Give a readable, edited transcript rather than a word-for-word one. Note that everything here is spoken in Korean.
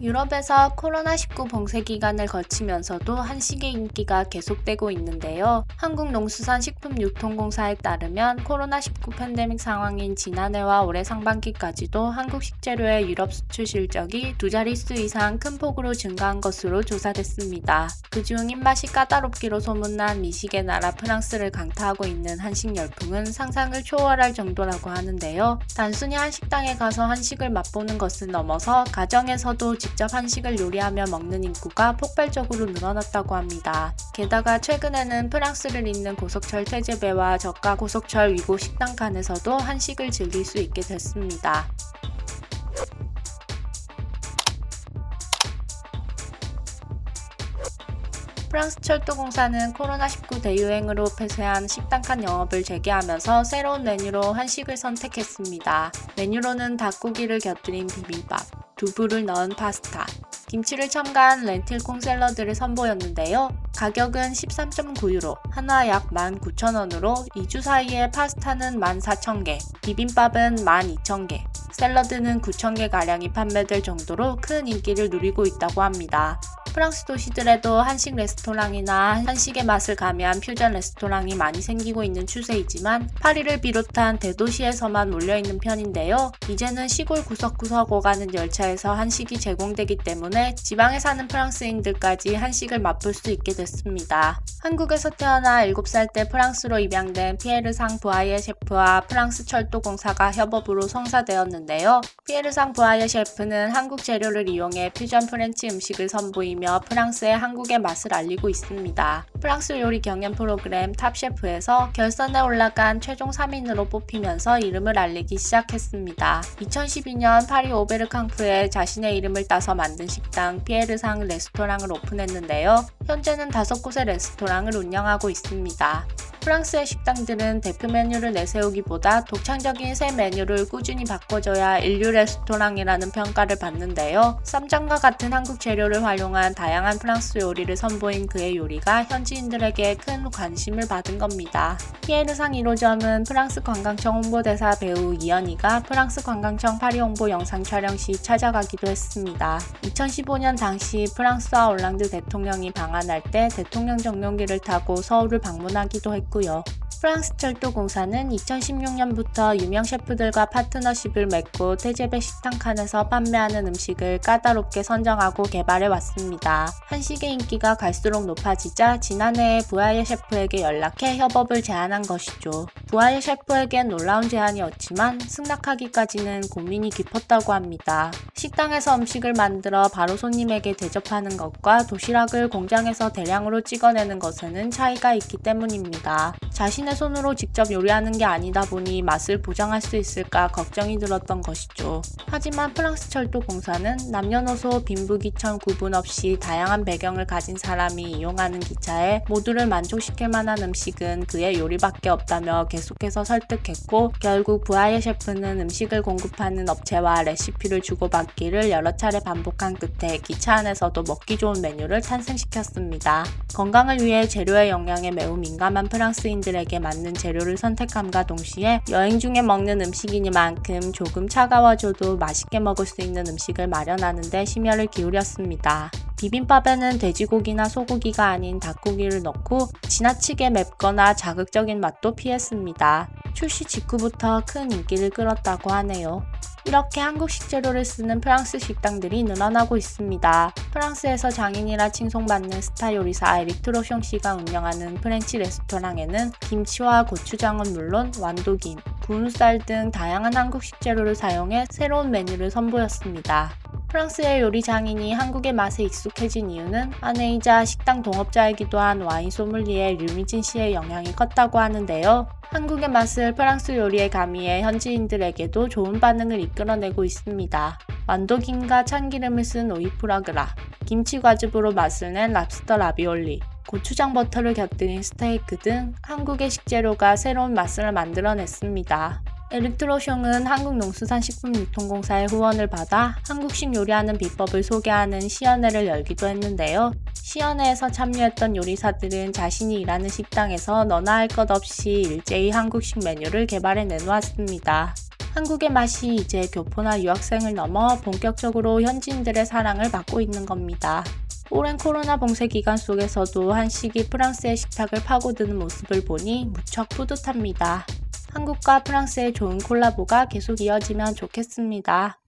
유럽에서 코로나19 봉쇄 기간을 거치면서도 한식의 인기가 계속되고 있는데요. 한국농수산식품유통공사에 따르면 코로나19 팬데믹 상황인 지난해와 올해 상반기까지도 한국 식재료의 유럽 수출 실적이 두 자릿수 이상 큰 폭으로 증가한 것으로 조사됐습니다. 그중 입맛이 까다롭기로 소문난 미식의 나라 프랑스를 강타하고 있는 한식 열풍은 상상을 초월할 정도라고 하는데요. 단순히 한식당에 가서 한식을 맛보는 것을 넘어서 가정에서도 직접 한식을 요리하며 먹는 인구가 폭발적으로 늘어났다고 합니다. 게다가 최근에는 프랑스를 잇는 고속철 태제배와 저가 고속철 위고 식당 칸에서도 한식을 즐길 수 있게 됐습니다. 프랑스 철도공사는 코로나19 대유행으로 폐쇄한 식당 칸 영업을 재개하면서 새로운 메뉴로 한식을 선택했습니다. 메뉴로는 닭고기를 곁들인 비빔밥, 두부를 넣은 파스타, 김치를 첨가한 렌틸 콩 샐러드를 선보였는데요. 가격은 13.9유로, 하나 약 19,000원으로 2주 사이에 파스타는 14,000개, 비빔밥은 12,000개, 샐러드는 9,000개가량이 판매될 정도로 큰 인기를 누리고 있다고 합니다. 프랑스 도시들에도 한식 레스토랑이나 한식의 맛을 가미한 퓨전 레스토랑이 많이 생기고 있는 추세이지만 파리를 비롯한 대도시에서만 몰려있는 편인데요. 이제는 시골 구석구석 오가는 열차에서 한식이 제공되기 때문에 지방에 사는 프랑스인들까지 한식을 맛볼 수 있게 됐습니다. 한국에서 태어나 7살 때 프랑스로 입양된 피에르상 부아예 셰프와 프랑스 철도공사가 협업으로 성사되었는데요. 피에르상 부아예 셰프는 한국 재료를 이용해 퓨전 프렌치 음식을 선보이며 프랑스의 한국의 맛을 알리고 있습니다. 프랑스 요리 경연 프로그램 탑셰프에서 결선에 올라간 최종 3인으로 뽑히면서 이름을 알리기 시작했습니다. 2012년 파리 오베르캉프에 자신의 이름을 따서 만든 식당 피에르상 레스토랑을 오픈했는데요. 현재는 5곳의 레스토랑을 운영하고 있습니다. 프랑스의 식당들은 대표 메뉴를 내세우기보다 독창적인 새 메뉴를 꾸준히 바꿔줘야 인류 레스토랑이라는 평가를 받는데요. 쌈장과 같은 한국 재료를 활용한 다양한 프랑스 요리를 선보인 그의 요리가 현지인들에게 큰 관심을 받은 겁니다. 피에르상 1호점은 프랑스 관광청 홍보대사 배우 이연희가 프랑스 관광청 파리 홍보 영상 촬영 시 찾아가기도 했습니다. 2015년 당시 프랑스와 올랑드 대통령이 방한할 때 대통령 정용기를 타고 서울을 방문하기도 했고요. 프랑스 철도공사는 2016년부터 유명 셰프들과 파트너십을 맺고 태제배 식당 칸에서 판매하는 음식을 까다롭게 선정하고 개발해 왔습니다. 한식의 인기가 갈수록 높아지자 지난해에 부아예 셰프에게 연락해 협업을 제안한 것이죠. 부아예 셰프에겐 놀라운 제안이었지만 승낙하기까지는 고민이 깊었다고 합니다. 식당에서 음식을 만들어 바로 손님에게 대접하는 것과 도시락을 공장에서 대량으로 찍어내는 것에는 차이가 있기 때문입니다. 자신의 손으로 직접 요리하는 게 아니다 보니 맛을 보장할 수 있을까 걱정이 들었던 것이죠. 하지만 프랑스 철도공사는 남녀노소 빈부귀천 구분 없이 다양한 배경을 가진 사람이 이용하는 기차에 모두를 만족시킬 만한 음식은 그의 요리밖에 없다며 계속해서 설득했고 결국 부아예 셰프는 음식을 공급하는 업체와 레시피를 주고받기를 여러 차례 반복한 끝에 기차 안에서도 먹기 좋은 메뉴를 탄생시켰습니다. 건강을 위해 재료의 영양에 매우 민감한 프랑스인들에게 맞는 재료를 선택함과 동시에 여행 중에 먹는 음식이니만큼 조금 차가워져도 맛있게 먹을 수 있는 음식을 마련하는 데 심혈을 기울였습니다. 비빔밥에는 돼지고기나 소고기가 아닌 닭고기를 넣고 지나치게 맵거나 자극적인 맛도 피했습니다. 출시 직후부터 큰 인기를 끌었다고 하네요. 이렇게 한국 식재료를 쓰는 프랑스 식당들이 늘어나고 있습니다. 프랑스에서 장인이라 칭송받는 스타 요리사 에릭 트로숑 씨가 운영하는 프렌치 레스토랑에는 김치와 고추장은 물론 완도김, 구운 쌀 등 다양한 한국 식재료를 사용해 새로운 메뉴를 선보였습니다. 프랑스의 요리 장인이 한국의 맛에 익숙해진 이유는 아내이자 식당 동업자이기도 한 와인 소믈리에 류미진 씨의 영향이 컸다고 하는데요. 한국의 맛을 프랑스 요리에 가미해 현지인들에게도 좋은 반응을 이끌어내고 있습니다. 완도김과 참기름을 쓴 오이프라그라, 김치과즙으로 맛을 낸 랍스터 라비올리, 고추장 버터를 곁들인 스테이크 등 한국의 식재료가 새로운 맛을 만들어냈습니다. 에릭 트로숑은 한국농수산식품유통공사의 후원을 받아 한국식 요리하는 비법을 소개하는 시연회를 열기도 했는데요. 시연회에서 참여했던 요리사들은 자신이 일하는 식당에서 너나 할 것 없이 일제히 한국식 메뉴를 개발해 내놓았습니다. 한국의 맛이 이제 교포나 유학생을 넘어 본격적으로 현지인들의 사랑을 받고 있는 겁니다. 오랜 코로나 봉쇄 기간 속에서도 한식이 프랑스의 식탁을 파고드는 모습을 보니 무척 뿌듯합니다. 한국과 프랑스의 좋은 콜라보가 계속 이어지면 좋겠습니다.